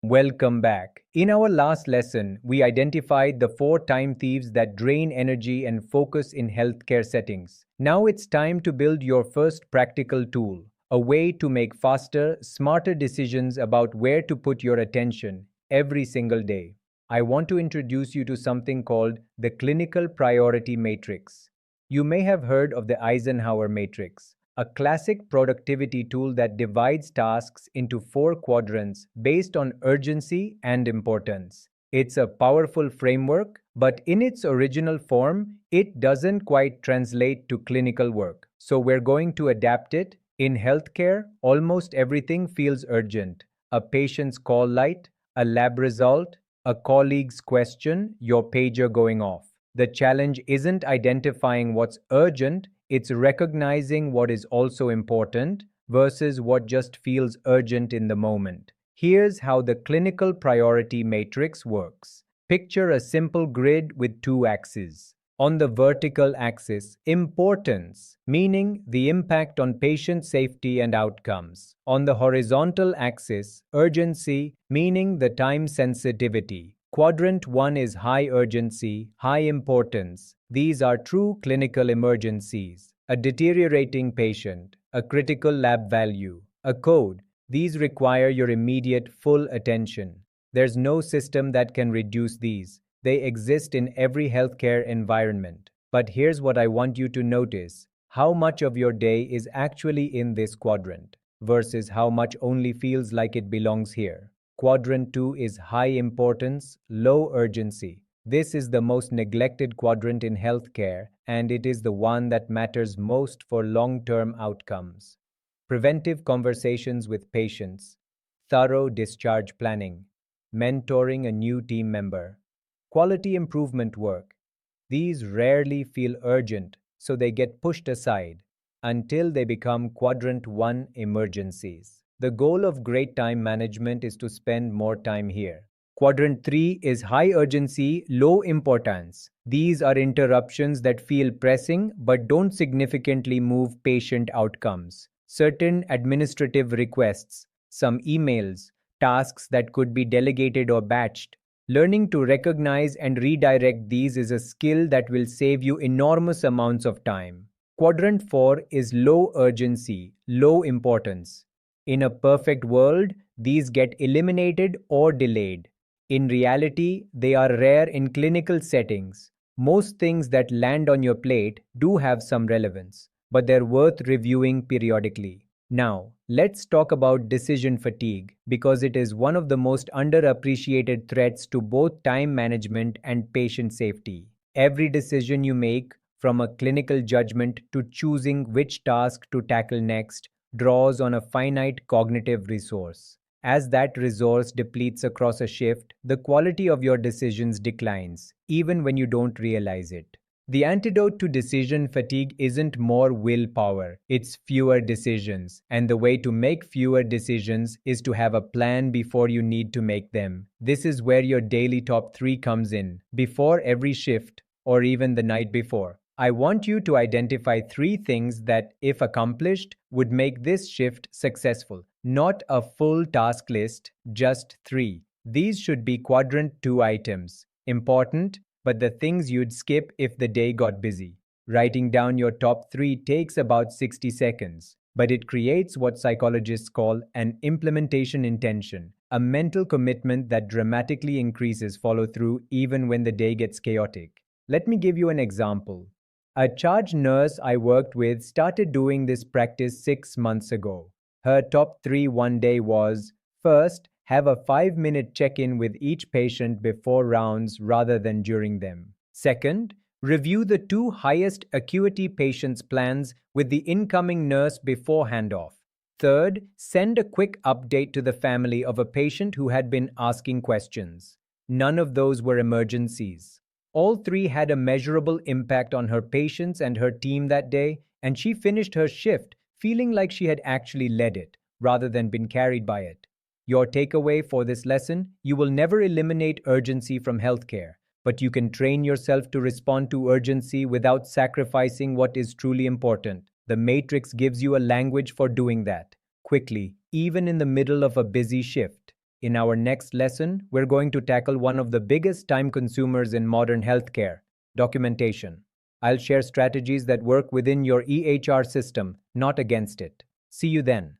Welcome back. In our last lesson, we identified the four time thieves that drain energy and focus in healthcare settings. Now it's time to build your first practical tool, a way to make faster, smarter decisions about where to put your attention every single day. I want to introduce you to something called the Clinical Priority Matrix. You may have heard of the Eisenhower Matrix, a classic productivity tool that divides tasks into four quadrants based on urgency and importance. It's a powerful framework, but in its original form, it doesn't quite translate to clinical work. So we're going to adapt it. In healthcare, almost everything feels urgent. A patient's call light, a lab result, a colleague's question, your pager going off. The challenge isn't identifying what's urgent, it's recognizing what is also important versus what just feels urgent in the moment. Here's how the clinical priority matrix works. Picture a simple grid with two axes. On the vertical axis, importance, meaning the impact on patient safety and outcomes. On the horizontal axis, urgency, meaning the time sensitivity. Quadrant 1 is high urgency, high importance. These are true clinical emergencies. A deteriorating patient, a critical lab value, a code. These require your immediate full attention. There's no system that can reduce these. They exist in every healthcare environment. But here's what I want you to notice. How much of your day is actually in this quadrant versus how much only feels like it belongs here. Quadrant 2 is high importance, low urgency. This is the most neglected quadrant in healthcare, and it is the one that matters most for long-term outcomes. Preventive conversations with patients, thorough discharge planning, mentoring a new team member, quality improvement work. These rarely feel urgent, so they get pushed aside until they become Quadrant 1 emergencies. The goal of great time management is to spend more time here. Quadrant 3 is high urgency, low importance. These are interruptions that feel pressing but don't significantly move patient outcomes. Certain administrative requests, some emails, tasks that could be delegated or batched. Learning to recognize and redirect these is a skill that will save you enormous amounts of time. Quadrant 4 is low urgency, low importance. In a perfect world, these get eliminated or delayed. In reality, they are rare in clinical settings. Most things that land on your plate do have some relevance, but they're worth reviewing periodically. Now, let's talk about decision fatigue because it is one of the most underappreciated threats to both time management and patient safety. Every decision you make, from a clinical judgment to choosing which task to tackle next, draws on a finite cognitive resource. As that resource depletes across a shift, the quality of your decisions declines, even when you don't realize it. The antidote to decision fatigue isn't more willpower, it's fewer decisions. And the way to make fewer decisions is to have a plan before you need to make them. This is where your daily top 3 comes in, before every shift, or even the night before. I want you to identify 3 things that, if accomplished, would make this shift successful. Not a full task list, just 3. These should be Quadrant 2 items. Important, but the things you'd skip if the day got busy. Writing down your top 3 takes about 60 seconds, but it creates what psychologists call an implementation intention, a mental commitment that dramatically increases follow-through even when the day gets chaotic. Let me give you an example. A charge nurse I worked with started doing this practice 6 months ago. Her top 3 one day was, first, have a 5-minute check-in with each patient before rounds rather than during them. Second, review the 2 highest acuity patients' plans with the incoming nurse before handoff. Third, send a quick update to the family of a patient who had been asking questions. None of those were emergencies. All 3 had a measurable impact on her patients and her team that day, and she finished her shift feeling like she had actually led it, rather than been carried by it. Your takeaway for this lesson: you will never eliminate urgency from healthcare, but you can train yourself to respond to urgency without sacrificing what is truly important. The Matrix gives you a language for doing that, quickly, even in the middle of a busy shift. In our next lesson, we're going to tackle one of the biggest time consumers in modern healthcare: documentation. I'll share strategies that work within your EHR system, not against it. See you then.